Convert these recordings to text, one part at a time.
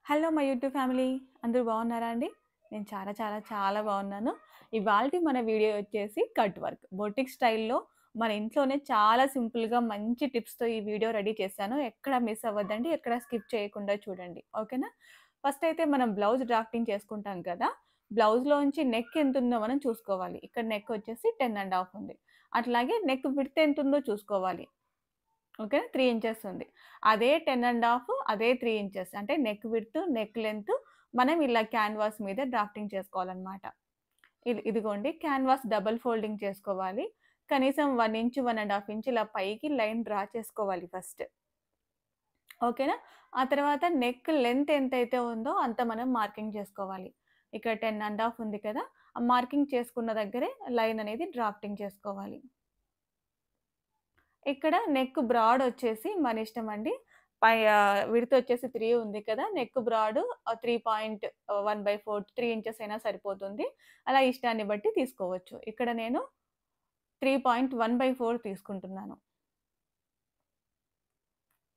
Hello my YouTube family. అందరూ బాగున్నారా అండి? నేను చాలా బాగున్నాను. ఇవాల్టి మన వీడియో వచ్చేసి కట్ వర్క్. బొటిక్ స్టైల్‌లో మన ఇంట్లోనే చాలా సింపుల్‌గా మంచి టిప్స్‌తో ఈ వీడియో రెడీ చేశాను. ఎక్కడ మిస్ అవ్వద్దండి. ఎక్కడ స్కిప్ చేయకుండా చూడండి. ఓకేనా? ఫస్ట్ అయితే మనం బ్లౌజ్ డ్రాఫ్టింగ్ చేసుకుంటాం కదా! బ్లౌజ్‌లోంచి నెక్ ఎంతుందో మనం చూసుకోవాలి. ఇక్కడ నెక్ వచ్చేసి 10 ½ ఉంది. అట్లాగే నెక్ విడ్త్ ఎంతుందో చూసుకోవాలి. ఓకే. 3 ఇంచెస్ ఉంది. అదే 10 ½ అదే 3 ఇంచెస్ అంటే నెక్ విడ్త్, నెక్ లెంత్ మనం ఇలా క్యాన్వాస్ మీద డ్రాఫ్టింగ్ చేసుకోవాలనమాట. ఇదిగోండి క్యాన్వాస్ డబుల్ ఫోల్డింగ్ చేసుకోవాలి. కనీసం 1 ఇంచ్, 1 ½ ఇంచ్ ఇలా పైకి లైన్ డ్రా చేసుకోవాలి ఫస్ట్. ఓకేనా? ఆ తర్వాత నెక్ లెంత్ ఎంతైతే ఉందో అంత మనం మార్కింగ్ చేసుకోవాలి. ఇక్కడ 10 ½ ఉంది కదా! ఆ మార్కింగ్ చేసుకున్న దగ్గరే లైన్ అనేది డ్రాఫ్టింగ్ చేసుకోవాలి. ఇక్కడ నెక్ బ్రాడ్ వచ్చేసి మన ఇష్టమండి. విడ్త్ వచ్చేసి 3 ఉంది కదా! నెక్ బ్రాడ్ 3.1/4 3 ఇంచెస్ అయినా సరిపోతుంది. అలా ఇష్టాన్ని బట్టి తీసుకోవచ్చు. ఇక్కడ నేను 3.1/4 తీసుకుంటున్నాను.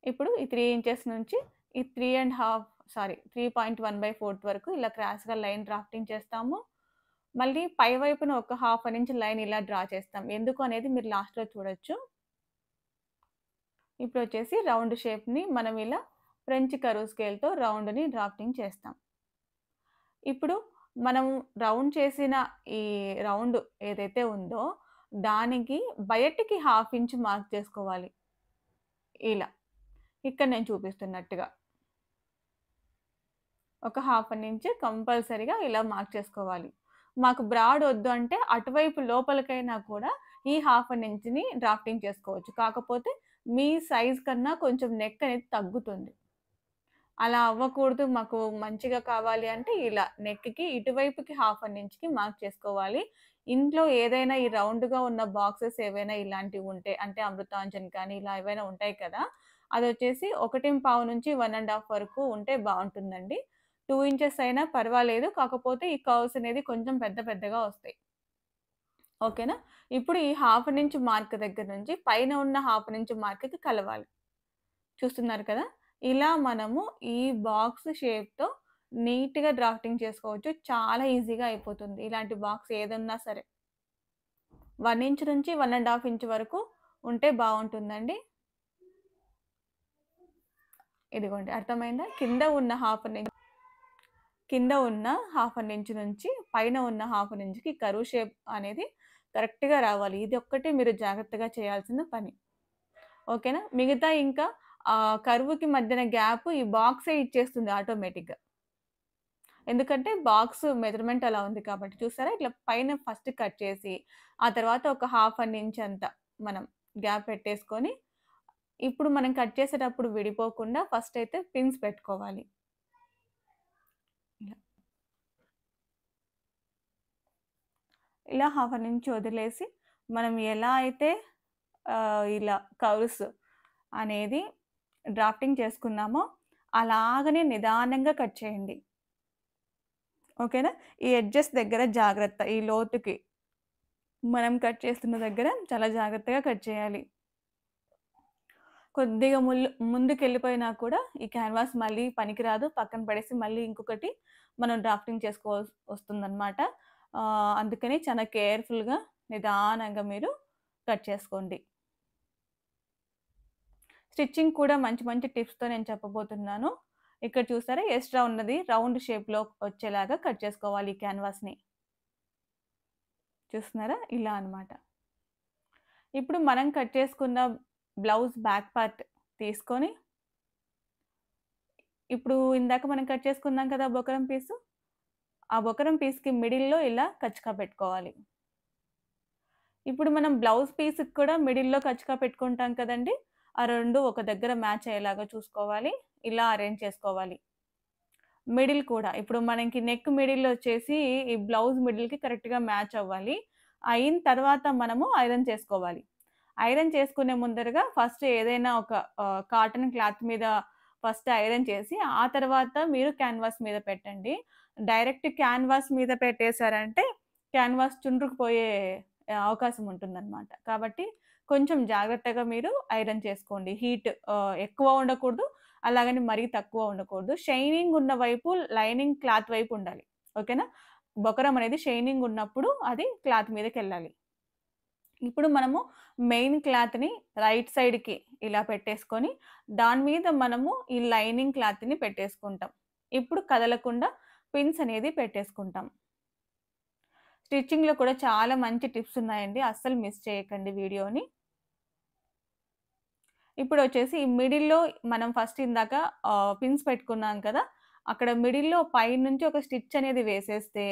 ఇప్పుడు ఈ 3 ఇంచెస్ నుంచి ఈ 3.1/4 వరకు ఇలా క్రాస్‌గా లైన్ డ్రాఫ్టింగ్ చేస్తాము. మళ్ళీ పై వైపున ఒక హాఫ్ అన్ ఇంచ్ లైన్ ఇలా డ్రా చేస్తాం. ఎందుకు అనేది మీరు లాస్ట్‌లో చూడొచ్చు. ఇప్పుడొచ్చేసి రౌండ్ షేప్‌ని మనం ఇలా ఫ్రెంచ్ కర్వ్ స్కేల్‌తో రౌండ్‌ని డ్రాఫ్టింగ్ చేస్తాం. ఇప్పుడు మనం రౌండ్ చేసిన ఈ రౌండ్ ఏదైతే ఉందో, దానికి బయటికి హాఫ్ ఇంచ్ మార్క్ చేసుకోవాలి. ఇలా. ఇక్కడ నేను చూపిస్తున్నట్టుగా. ఒక హాఫ్ అన్ ఇంచ్ కంపల్సరీగా ఇలా మార్క్ చేసుకోవాలి. మాకు బ్రాడ్ ఒద్దు అంటే అటువైపు లోపలికైనా కూడా ఈ హాఫ్ అన్ ఇంచ్‌ని డ్రాఫ్టింగ్ చేసుకోవచ్చు. కాకపోతే మీ సైజ్ కన్నా కొంచెం నెక్ అనేది తగ్గుతుంది. అలా అవ్వకూడదు. మాకు మంచిగా కావాలి అంటే ఇలా నెక్‌కి ఇటువైపుకి హాఫ్ అన్ ఇంచ్‌కి మార్క్ చేసుకోవాలి. ఇంట్లో ఏదైనా ఈ రౌండ్‌గా ఉన్న బాక్సెస్ ఏవైనా ఇలాంటివి ఉంటే అంటే అమృతాంజన్ కానీ ఇలా ఏవైనా ఉంటాయి కదా! అదొచ్చేసి 1.5 నుంచి 1 ½ వరకు ఉంటే బావుంటుందండి. 2 ఇంచెస్ అయినా పర్వాలేదు. కాకపోతే ఈ కర్వ్స్ అనేది కొంచెం పెద్ద పెద్దగా వస్తాయి. ఓకేనా? ఇప్పుడు ఈ హాఫ్ అన్ ఇంచ్ మార్క్ దగ్గర నుంచి పైన ఉన్న హాఫ్ అన్ ఇంచ్ మార్క్‌కి కలవాలి. చూస్తున్నారు కదా! ఇలా మనము ఈ బాక్స్ షేప్‌తో నీట్‌గా డ్రాఫ్టింగ్ చేసుకోవచ్చు. చాలా ఈజీగా అయిపోతుంది. ఇలాంటి బాక్స్ ఏదున్నా సరే. 1 ఇంచ్ నుంచి 1 ½ ఇంచ్ వరకు ఉంటే బావుంటుందండి. ఇదిగోండి అర్థమైందా? కింద ఉన్న హాఫ్ అన్ ఇంచ్ నుంచి పైన ఉన్న హాఫ్ అన్ ఇంచ్‌కి కర్వ్ షేప్ అనేది కరెక్ట్‌గా రావాలి. ఇదొక్కటే మీరు జాగ్రత్తగా చేయాల్సిన పని. ఓకేనా? మిగతా ఇంకా కర్వ్‌కి మధ్యన గ్యాప్ ఈ బాక్సే ఇచ్చేస్తుంది ఆటోమేటిక్‌గా. ఎందుకంటే బాక్స్ మెజర్‌మెంట్ అలా ఉంది కాబట్టి. చూసారా? ఇట్లా పైన ఫస్ట్ కట్ చేసి, ఆ తర్వాత ఒక హాఫ్ అన్ ఇంచ్ అంత మనం గ్యాప్ పెట్టేసుకొని, ఇప్పుడు మనం కట్ చేసేటప్పుడు విడిపోకుండా ఫస్ట్ అయితే పిన్స్ పెట్టుకోవాలి. ఇలా. ఇలా హాఫ్ అన్ ఇంచ్ వదిలేసి, మనం ఎలా అయితే ఇలా కర్వ్స్ అనేది డ్రాఫ్టింగ్ చేసుకున్నామో, అలాగనే నిదానంగా కట్ చేయండి. ఓకేనా? ఈ ఎడ్జెస్ దగ్గర జాగ్రత్త. ఈ లోతుకి మనం కట్ చేస్తున్న దగ్గర చాలా జాగ్రత్తగా కట్ చేయాలి. కొద్దిగా ముందుకెళ్ళిపోయినా కూడా ఈ క్యాన్వాస్ మళ్ళీ పనికిరాదు. పక్కన పడేసి మళ్ళీ ఇంకొకటి మనం డ్రాఫ్టింగ్ చేసుకోవాల్సి వస్తుందనమాట. అందుకని చాలా కేర్‌ఫుల్‌గా, నిదానంగా మీరు కట్ చేసుకోండి. స్టిచ్చింగ్ కూడా మంచి మంచి టిప్స్‌తో నేను చెప్పబోతున్నాను. ఇక్కడ చూసారా ఎక్స్‌ట్రా ఉన్నది రౌండ్ షేప్‌లో వచ్చేలాగా కట్ చేసుకోవాలి ఈ క్యాన్వాస్‌ని. చూస్తున్నారా? ఇలా అన్నమాట. ఇప్పుడు మనం కట్ చేసుకున్న బ్లౌజ్ బ్యాక్ పార్ట్ తీసుకొని, ఇప్పుడు ఇందాక మనం కట్ చేసుకున్నాం కదా! బొకరం పీసు. ఆ బొకరం పీస్‌కి మిడిల్‌లో ఇలా కచ్చకా పెట్టుకోవాలి. ఇప్పుడు మనం బ్లౌజ్ పీస్‌కి కూడా మిడిల్‌లో కచ్చకా పెట్టుకుంటాం కదండీ! ఆ 2 ఒక దగ్గర మ్యాచ్ అయ్యేలాగా చూసుకోవాలి. ఇలా అరేంజ్ చేసుకోవాలి. మిడిల్ కూడా ఇప్పుడు మనకి నెక్ మిడిల్ వచ్చేసి ఈ బ్లౌజ్ మిడిల్‌కి కరెక్ట్‌గా మ్యాచ్ అవ్వాలి. అయిన తర్వాత మనము ఐరన్ చేసుకోవాలి. ఐరన్ చేసుకునే ముందరగా ఫస్ట్ ఏదైనా ఒక కాటన్ క్లాత్ మీద ఫస్ట్ ఐరన్ చేసి, ఆ తర్వాత మీరు క్యాన్వాస్ మీద పెట్టండి. డైరెక్ట్ క్యాన్వాస్ మీద పెట్టేసారంటే క్యాన్వాస్ చుండ్రుకుపోయే అవకాశం ఉంటుందనమాట. కాబట్టి కొంచెం జాగ్రత్తగా మీరు ఐరన్ చేసుకోండి. హీట్ ఎక్కువ ఉండకూడదు, అలాగని మరీ తక్కువ ఉండకూడదు. షైనింగ్ ఉన్న వైపు లైనింగ్ క్లాత్ వైపు ఉండాలి. ఓకేనా? బొకరం అనేది షైనింగ్ ఉన్నప్పుడు అది క్లాత్ మీదకెళ్ళాలి. ఇప్పుడు మనము మెయిన్ క్లాత్‌ని రైట్ సైడ్‌కి ఇలా పెట్టేసుకొని, దాని మీద మనము ఈ లైనింగ్ క్లాత్‌ని పెట్టేసుకుంటాం. ఇప్పుడు కదలకుండా పిన్స్ అనేది పెట్టేసుకుంటాం. స్టిచ్చింగ్‌లో కూడా చాలా మంచి టిప్స్ ఉన్నాయండి. అస్సలు మిస్ చేయకండి వీడియోని. ఇప్పుడొచ్చేసి ఈ మిడిల్‌లో మనం ఫస్ట్ ఇందాక పిన్స్ పెట్టుకున్నాం కదా! అక్కడ మిడిల్‌లో పైనుంచి ఒక స్టిచ్ అనేది వేసేస్తే,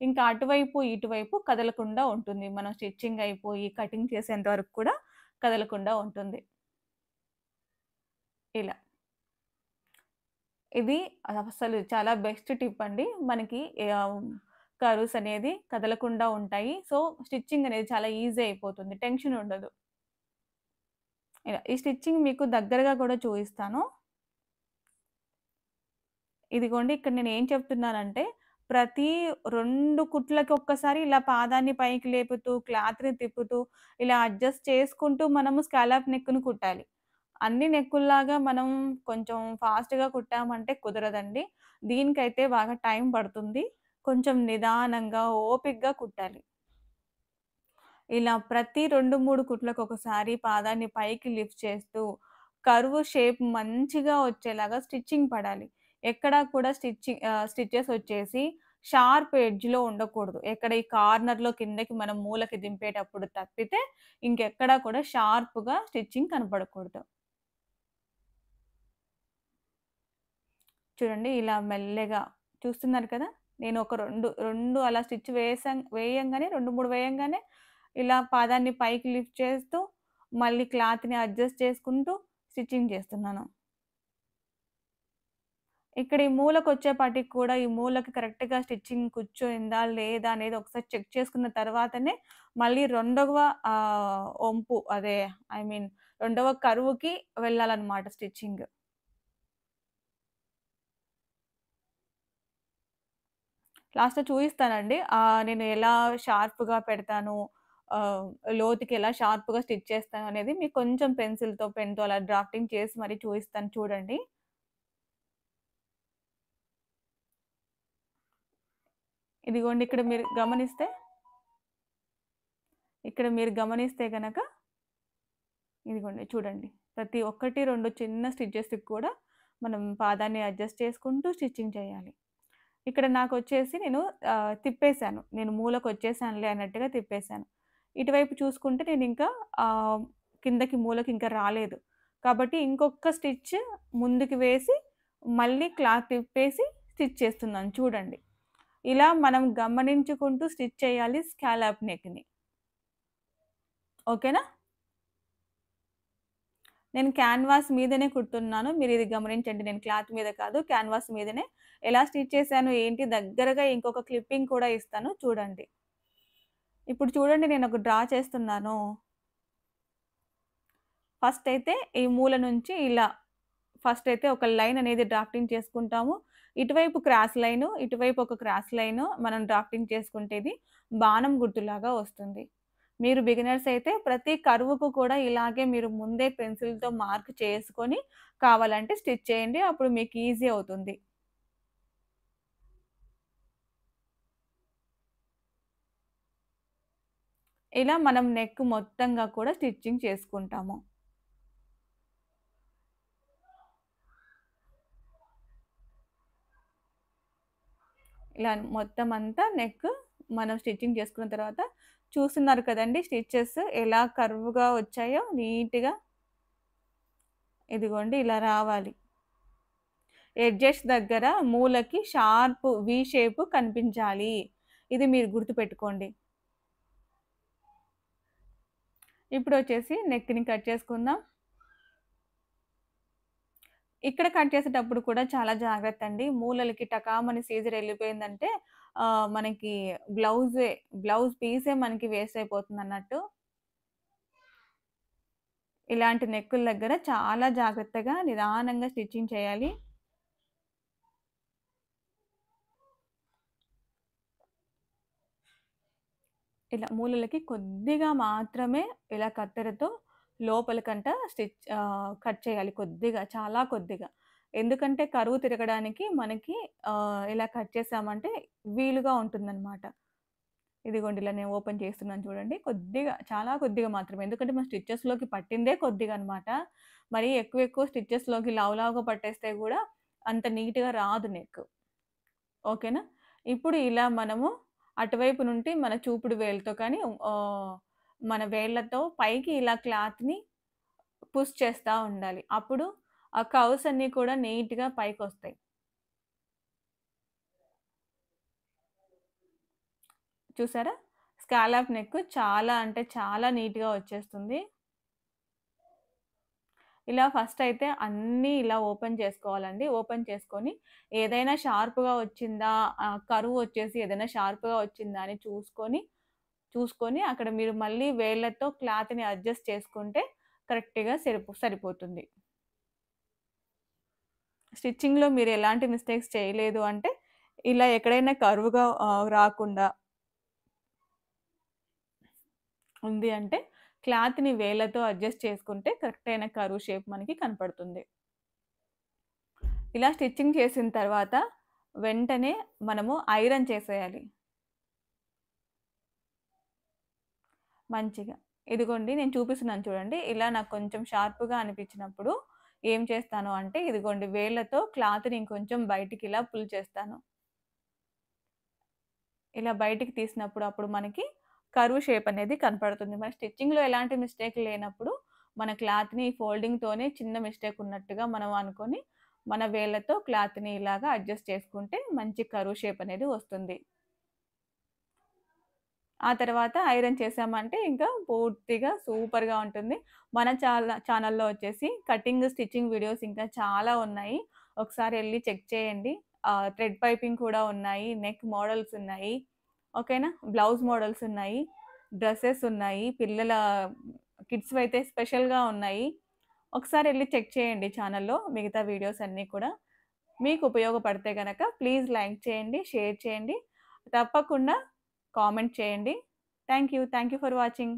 ఇంకా అటువైపు, ఇటువైపు కదలకుండా ఉంటుంది. మనం స్టిచ్చింగ్ అయిపోయి, కటింగ్ చేసేంత వరకు కూడా కదలకుండా ఉంటుంది. ఇలా. ఇది అసలు చాలా బెస్ట్ టిప్ అండి. మనకి ఆహ్, కర్వ్స్ అనేది కదలకుండా ఉంటాయి. సో, స్టిచ్చింగ్ అనేది చాలా ఈజీ అయిపోతుంది. టెన్షన్ ఉండదు. ఇలా. ఈ స్టిచ్చింగ్ మీకు దగ్గరగా కూడా చూయిస్తాను. ఇదిగోండి ఇక్కడ నేనేం చెప్తున్నానంటే, ప్రతి 2 కుట్లకి ఒక్కసారి ఇలా పాదాన్ని పైకి లేపుతూ, క్లాత్‌ని తిప్పుతూ, ఇలా అడ్జస్ట్ చేసుకుంటూ మనము స్కాలప్ నెక్‌ని కుట్టాలి. అన్ని నెక్కుల్లాగా మనం కొంచెం ఫాస్ట్‌గా కుట్టామంటే కుదరదండి. దీనికైతే బాగా టైం పడుతుంది. కొంచెం నిదానంగా, ఓపికగా కుట్టాలి. ఇలా ప్రతి 2, 3 కుట్లకొకసారి పాదాన్ని పైకి లిఫ్ట్ చేస్తూ, కర్వ్ షేప్ మంచిగా వచ్చేలాగా స్టిచ్చింగ్ పడాలి. ఎక్కడా కూడా స్టిచెస్ వచ్చేసి షార్ప్ ఎడ్జ్‌లో ఉండకూడదు. ఎక్కడ ఈ కార్నర్‌లో కిందకి మనం మూలకి దింపేటప్పుడు తప్పితే, ఇంకెక్కడా కూడా షార్ప్‌గా స్టిచ్చింగ్ కనపడకూడదు. చూడండి ఇలా మెల్లగా చూస్తున్నారు కదా! నేను ఒక 2 అలా స్టిచ్ వేయంగానే 2, 3 వేయంగానే ఇలా పాదాన్ని పైకి లిఫ్ట్ చేస్తూ, మళ్ళీ క్లాత్‌ని అడ్జస్ట్ చేసుకుంటూ స్టిచ్చింగ్ చేస్తున్నాను. ఇక్కడ ఈ మూలకొచ్చేపాటికి కూడా ఈ మూలకి కరెక్ట్‌గా స్టిచ్చింగ్ కూర్చోయిందా? లేదా? అనేది ఒకసారి చెక్ చేసుకున్న తర్వాతనే మళ్ళీ రెండవ ఒంపు అదే ఐ మీన్ రెండవ కర్వ్‌కి వెళ్ళాలన్నమాట స్టిచ్చింగ్. లాస్ట్‌లో చూయిస్తానండి. నేను ఎలా షార్ప్‌గా పెడతాను, ఆహ్, లోతుకి ఎలా షార్ప్‌గా స్టిచ్ చేస్తాను అనేది మీకు కొంచెం పెన్సిల్‌తో, పెన్‌తో అలా డ్రాఫ్టింగ్ చేసి మరి చూయిస్తాను చూడండి. ఇదిగోండి ఇక్కడ మీరు గమనిస్తే గనక ఇదిగోండి చూడండి. ప్రతి ఒక్కటి 2 చిన్న స్టిచెస్‌కి కూడా మనం పాదాన్ని అడ్జస్ట్ చేసుకుంటూ స్టిచ్చింగ్ చేయాలి. ఇక్కడ నాకొచ్చేసి నేను తిప్పేసాను. నేను మూలకొచ్చేసానులే అన్నట్టుగా తిప్పేసాను. ఇటువైపు చూసుకుంటే నేనింకా ఆహ్, కిందకి మూలకి ఇంకా రాలేదు. కాబట్టి ఇంకొక స్టిచ్ ముందుకు వేసి, మళ్ళీ క్లాత్ తిప్పేసి స్టిచ్ చేస్తున్నాను చూడండి. ఇలా మనం గమనించుకుంటూ స్టిచ్ చేయాలి స్కాలప్ నెక్‌ని. ఓకేనా? నేను క్యాన్వాస్ మీదనే కుడుతున్నాను. మీరిది గమనించండి. నేను క్లాత్ మీద కాదు, క్యాన్వాస్ మీదనే. ఎలా స్టిచ్ చేశాను, ఏంటి దగ్గరగా ఇంకొక క్లిప్పింగ్ కూడా ఇస్తాను చూడండి. ఇప్పుడు చూడండి నేనొక డ్రా చేస్తున్నాను. ఫస్ట్ అయితే ఈ మూల నుంచి ఇలా ఫస్ట్ అయితే ఒక లైన్ అనేది డ్రాఫ్టింగ్ చేసుకుంటాము. ఇటువైపు క్రాస్ లైను, ఇటువైపు ఒక క్రాస్ లైను మనం డ్రాఫ్టింగ్ చేసుకుంటే ఇది బాణం గుర్తులాగా వస్తుంది. మీరు బిగినర్స్ అయితే ప్రతి కర్వ్‌కు కూడా ఇలాగే మీరు ముందే పెన్సిల్‌తో మార్క్ చేసుకొని కావాలంటే స్టిచ్ చేయండి. అప్పుడు మీకు ఈజీ అవుతుంది. ఇలా మనం నెక్ మొత్తంగా కూడా స్టిచ్చింగ్ చేసుకుంటాము. ఇలా మొత్తం అంతా నెక్ మనం స్టిచ్చింగ్ చేసుకున్న తర్వాత చూస్తున్నారు కదండీ! స్టిచెస్ ఎలా కర్వ్‌గా వచ్చాయో నీట్‌గా ఇదిగోండి ఇలా రావాలి. ఎడ్జెస్ దగ్గర మూలకి షార్ప్ వి షేప్ కనిపించాలి. ఇది మీరు గుర్తుపెట్టుకోండి. ఇప్పుడొచ్చేసి నెక్‌ని కట్ చేసుకుందాం. ఇక్కడ కట్ చేసేటప్పుడు కూడా చాలా జాగ్రత్తండి. మూలలకి టకామని సీజర్ ఎళ్ళిపోయిందంటే మనకి బ్లౌజ్ పీసే మనకి వేస్ట్ అయిపోతుందన్నట్టు. ఇలాంటి నెక్కుల దగ్గర చాలా జాగ్రత్తగా, నిదానంగా స్టిచ్చింగ్ చేయాలి. ఇలా మూలలకి కొద్దిగా మాత్రమే ఇలా కత్తెరతో లోపలికంట కట్ చేయాలి కొద్దిగా, చాలా కొద్దిగా. ఎందుకంటే కరువు తిరగడానికి మనకి ఇలా కట్ చేసామంటే వీలుగా ఉంటుందనమాట. ఇదిగోండి ఇలా నేను ఓపెన్ చేస్తున్నాను చూడండి. కొద్దిగా చాలా కొద్దిగా మాత్రమే. ఎందుకంటే మన స్టిచెస్‌లోకి పట్టిందే కొద్దిగా అనమాట. మరీ ఎక్కువ ఎక్కువ స్టిచెస్‌లోకి లావు లావుగా పట్టేస్తే గూడా అంత నీట్‌గా రాదు నెక్. ఓకేనా? ఇప్పుడు ఇలా మనము అటువైపు నుండి మన చూపుడు వేలుతో కానీ మన వేళ్ళతో పైకి ఇలా క్లాత్‌ని పుష్ చేస్తా ఉండాలి. అప్పుడు ఆ కర్వ్స్ అన్నీ కూడా నీట్‌గా పైకొస్తాయి. చూసారా? స్కాలప్ నెక్ చాలా అంటే చాలా నీట్‌గా వచ్చేస్తుంది. ఇలా ఫస్ట్ అయితే అన్నీ ఇలా ఓపెన్ చేసుకోవాలండి. ఓపెన్ చేసుకొని ఏదైనా షార్ప్‌గా వచ్చిందా, కరువు వచ్చేసి ఏదైనా షార్ప్‌గా వచ్చిందా అని చూసుకొని అక్కడ మీరు మళ్ళీ వేళ్ళతో క్లాత్‌ని అడ్జస్ట్ చేసుకుంటే కరెక్ట్‌గా సరిపోతుంది. స్టిచ్చింగ్‌లో మీరు ఎలాంటి మిస్టేక్స్ చేయలేదు అంటే ఇలా ఎక్కడైనా కరువుగా రాకుండా ఉంది అంటే క్లాత్‌ని వేళ్ళతో అడ్జస్ట్ చేసుకుంటే కరెక్ట్ అయిన కర్వ్ షేప్ మనకి కనపడుతుంది. ఇలా స్టిచ్చింగ్ చేసిన తర్వాత వెంటనే మనము ఐరన్ చేసేయాలి మంచిగా. ఇదిగోండి నేను చూపిస్తున్నాను చూడండి. ఇలా నాకు కొంచెం షార్ప్‌గా అనిపించినప్పుడు ఏం చేస్తాను అంటే ఇదిగోండి వేళ్ళతో క్లాత్‌ని ఇంకొంచెం బయటికి ఇలా పుల్ చేస్తాను. ఇలా బయటికి తీసినప్పుడు అప్పుడు మనకి కర్వ్ షేప్ అనేది కనపడుతుంది. మన స్టిచ్చింగ్‌లో ఎలాంటి మిస్టేక్ లేనప్పుడు మన క్లాత్‌ని ఫోల్డింగ్‌తోనే చిన్న మిస్టేక్ ఉన్నట్టుగా మనం అనుకోని మన వేళ్ళతో క్లాత్‌ని ఇలాగా అడ్జస్ట్ చేసుకుంటే మంచి కర్వ్ షేప్ అనేది వస్తుంది. ఆ తర్వాత ఐరన్ చేశామంటే ఇంకా పూర్తిగా సూపర్‌గా ఉంటుంది. మన ఛానెల్‌లో వచ్చేసి కటింగ్, స్టిచ్చింగ్ వీడియోస్ ఇంకా చాలా ఉన్నాయి. ఒకసారి ఎళ్లి చెక్ చేయండి. థ్రెడ్ పైపింగ్ కూడా ఉన్నాయి. నెక్ మోడల్స్ ఉన్నాయి. ఓకేనా? బ్లౌజ్ మోడల్స్ ఉన్నాయి. డ్రెసెస్ ఉన్నాయి. పిల్లల కిడ్స్‌వైతే స్పెషల్‌గా ఉన్నాయి. ఒకసారి ఎళ్లి చెక్ చేయండి ఛానెల్‌లో మిగతా వీడియోస్ అన్నీ కూడా. మీకు ఉపయోగపడితే గనక ప్లీజ్ లైక్ చేయండి, షేర్ చేయండి. తప్పకుండా కామెంట్ చేయండి. Thank you for watching.